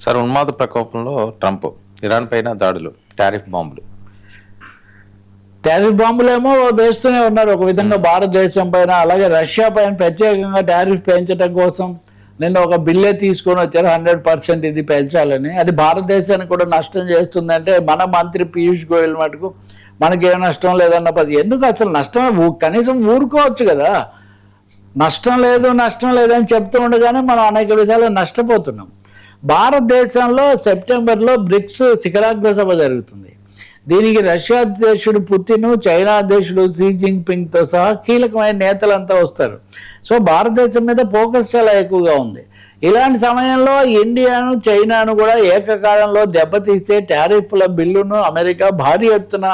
Sir, ఉన్మాద ప్రకోపంలో Trump Iran పైన దాడులు, tariff బాంబులు. టారిఫ్ బాంబులేమో వేస్తూనే ఉన్నారు ఒక విధంగా భారతదేశం పైన. అలాగే రష్యా పైన ప్రత్యేకంగా టారిఫ్ పెంచడం కోసం నిన్న ఒక బిల్లే తీసుకొని వచ్చారు. 100% ఇది పెంచాలని. అది భారతదేశానికి కూడా నష్టం చేస్తుందంటే మన మంత్రి పీయూష్ గోయల్ మటుకు మనకేం నష్టం లేదన్న పది. ఎందుకు అసలు నష్టం? కనీసం ఊరుకోవచ్చు కదా. నష్టం లేదని చెప్తూ ఉండగానే మనం అనేక విధాలు నష్టపోతున్నాం. భారతదేశంలో సెప్టెంబర్లో బ్రిక్స్ శిఖరాగ్ర సభ జరుగుతుంది. దీనికి రష్యా అధ్యక్షుడు పుతిన్, చైనా అధ్యక్షుడు షీ జిన్పింగ్తో సహా కీలకమైన నేతలంతా వస్తారు. సో భారతదేశం మీద ఫోకస్ చాలా ఎక్కువగా ఉంది. ఇలాంటి సమయంలో ఇండియాను, చైనాను కూడా ఏకకాలంలో దెబ్బతీసే టారిఫ్ల బిల్లును అమెరికా భారీ ఎత్తున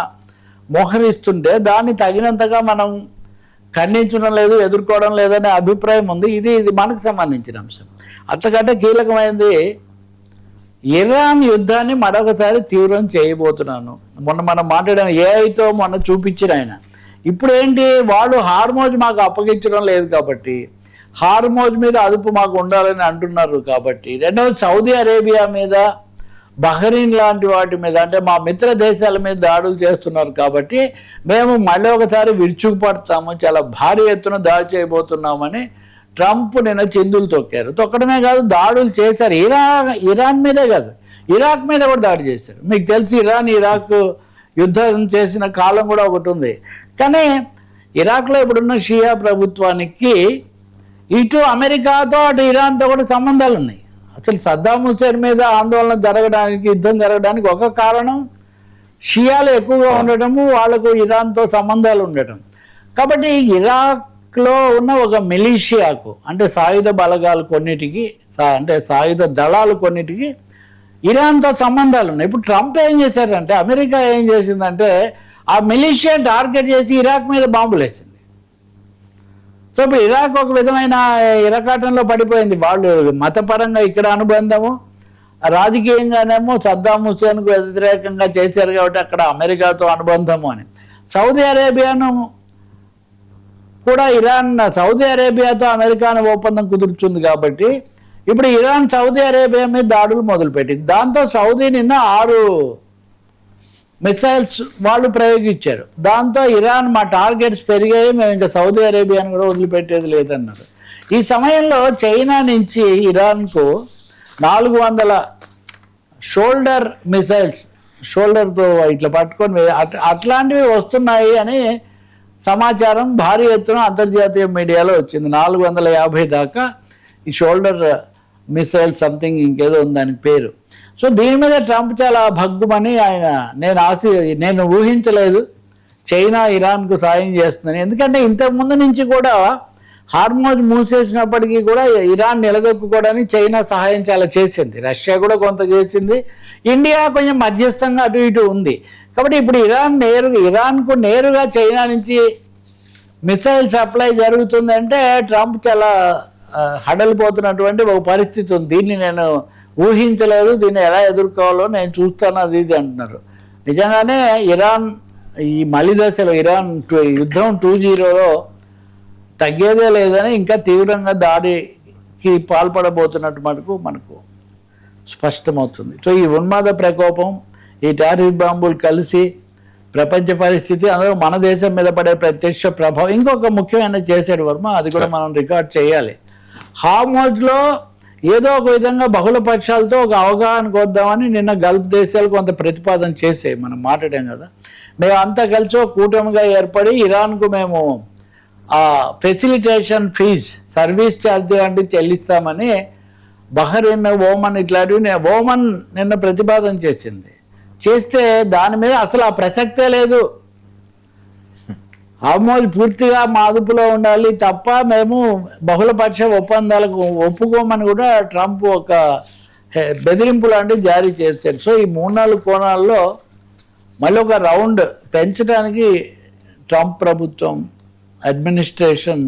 మోహరిస్తుంటే దాన్ని తగినంతగా మనం ఖండించడం లేదు, ఎదుర్కోవడం లేదనే అభిప్రాయం ఉంది. ఇది మనకు సంబంధించిన అంశం. అంతకంటే కీలకమైనది ఇరాన్ యుద్ధాన్ని మరొకసారి తీవ్రం చేయబోతున్నాను. మొన్న మనం మాట్లాడాం, ఏఐతో మొన్న చూపించిన ఆయన. ఇప్పుడు ఏంటి, వాళ్ళు హార్మోజ్ మాకు అప్పగించడం లేదు కాబట్టి, హార్మోజ్ మీద అదుపు మాకు ఉండాలని అంటున్నారు కాబట్టి, రెండవది సౌదీ అరేబియా మీద, బహ్రెయిన్ లాంటి వాటి మీద, అంటే మా మిత్ర దేశాల మీద దాడులు చేస్తున్నారు కాబట్టి మేము మళ్ళీ ఒకసారి విరుచుకుపడతాము, చాలా భారీ ఎత్తున దాడి చేయబోతున్నామని ట్రంప్ నిన్న చిందులు తొక్కారు. తొక్కడమే కాదు, దాడులు చేశారు. ఇరాన్ మీదే కాదు, ఇరాక్ మీద కూడా దాడి చేశారు. మీకు తెలిసి ఇరాక్ యుద్ధం చేసిన కాలం కూడా ఒకటి ఉంది. కానీ ఇరాక్లో ఇప్పుడున్న షియా ప్రభుత్వానికి ఇటు అమెరికాతో అటు ఇరాన్తో కూడా సంబంధాలు ఉన్నాయి. అసలు సద్దాం హుసేన్ మీద ఆందోళన జరగడానికి, యుద్ధం జరగడానికి ఒక కారణం షియాలు ఎక్కువగా ఉండటము, వాళ్లకు ఇరాన్తో సంబంధాలు ఉండటం. కాబట్టి ఇరాక్లో ఉన్న ఒక మిలీషియాకు, అంటే సాయుధ బలగాలు కొన్నిటికి, అంటే సాయుధ దళాలు కొన్నిటికి ఇరాన్తో సంబంధాలు ఉన్నాయి. ఇప్పుడు ట్రంప్ ఏం చేశారంటే, అమెరికా ఏం చేసిందంటే ఆ మిలీషియా టార్గెట్ చేసి ఇరాక్ మీద బాంబులు వేసింది. సో ఇప్పుడు ఇరాక్ ఒక విధమైన ఇరకాటంలో పడిపోయింది. వాళ్ళు మతపరంగా ఇక్కడ అనుబంధము, రాజకీయంగానేమో సద్దాం హుసేన్కు వ్యతిరేకంగా చేశారు కాబట్టి అక్కడ అమెరికాతో అనుబంధము అని. సౌదీ అరేబియాను కూడా సౌదీ అరేబియాతో అమెరికాను ఒప్పందం కుదుర్చుంది కాబట్టి ఇప్పుడు ఇరాన్ సౌదీ అరేబియా మీద దాడులు మొదలుపెట్టింది. దాంతో సౌదీ నిన్న 6 మిసైల్స్ వాళ్ళు ప్రయోగించారు. దాంతో ఇరాన్ మా టార్గెట్స్ పెరిగాయి, మేము ఇంకా సౌదీ అరేబియాను కూడా వదిలిపెట్టేది లేదన్నారు. ఈ సమయంలో చైనా నుంచి ఇరాన్కు 400 షోల్డర్ మిసైల్స్, షోల్డర్తో ఇట్లా పట్టుకొని అట్లాంటివి వస్తున్నాయి అని సమాచారం భారీ ఎత్తున అంతర్జాతీయ మీడియాలో వచ్చింది. 450 దాకా ఈ షోల్డర్ మిసైల్ సంథింగ్ ఇంకేదో ఉంది దానికి పేరు. సో దీని మీద ట్రంప్ చాలా భగ్గుమని ఆయన, నేను ఊహించలేదు చైనా ఇరాన్కు సాయం చేస్తుందని. ఎందుకంటే ఇంతకుముందు నుంచి కూడా హార్మోజ్ మూసేసినప్పటికీ కూడా ఇరాన్ నిలదొక్కుకోవడానికి చైనా సహాయం చాలా చేసింది. రష్యా కూడా కొంత చేసింది. ఇండియా కొంచెం మధ్యస్థంగా అటు ఇటు ఉంది. కాబట్టి ఇప్పుడు ఇరాన్కు నేరుగా చైనా నుంచి మిసైల్ సప్లై జరుగుతుందంటే ట్రంప్ చాలా హడలిపోతున్నటువంటి ఒక పరిస్థితి ఉంది. దీన్ని నేను ఊహించలేదు, దీన్ని ఎలా ఎదుర్కోవాలో నేను చూస్తాను అది ఇది అంటున్నారు. నిజంగానే ఇరాన్ ఈ మలి దశలో యుద్ధం 2.0లో తగ్గేదే లేదని ఇంకా తీవ్రంగా దాడికి పాల్పడబోతున్నట్టు మనకు స్పష్టమవుతుంది. సో ఈ ఉన్మాద ప్రకోపం, ఈ టారిఫ్ బాంబులు కలిసి ప్రపంచ పరిస్థితి, అందులో మన దేశం మీద పడే ప్రత్యక్ష ప్రభావం. ఇంకొక ముఖ్యమైన చేసాడు వర్మ, అది కూడా మనం రికార్డ్ చేయాలి. హార్మోజ్లో ఏదో ఒక విధంగా బహుళ పక్షాలతో ఒక అవగాహనకు వద్దామని నిన్న గల్ఫ్ దేశాలు కొంత ప్రతిపాదన చేసాయి. మనం మాట్లాడాం కదా, మేము అంతా కలిసి ఒక కూటమిగా ఏర్పడి ఇరాన్కు మేము ఫెసిలిటేషన్ ఫీజ్, సర్వీస్ ఛార్జ్ లాంటివి చెల్లిస్తామని బహ్రెయిన్, ఓమన్ ఇట్లాంటివి ఓమన్ నిన్న ప్రతిపాదన చేస్తే దాని మీద అసలు ఆ ప్రసక్తే లేదు. హార్మోజ్ పూర్తిగా మా అదుపులో ఉండాలి తప్ప మేము బహుళపక్ష ఒప్పందాలకు ఒప్పుకోమని కూడా ట్రంప్ ఒక బెదిరింపు లాంటివి జారీ చేశారు. సో ఈ 3-4 కోణాల్లో మళ్ళీ ఒక రౌండ్ పెంచడానికి ట్రంప్ ప్రభుత్వం, అడ్మినిస్ట్రేషన్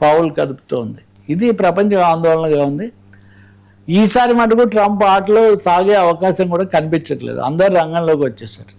పావులు కదుపుతోంది. ఇది ప్రపంచ ఆందోళనగా ఉంది. ఈసారి మటుకు ట్రంప్ ఆటలో సాగే అవకాశం కూడా కనిపించట్లేదు. అందరు రంగంలోకి వచ్చేసారు.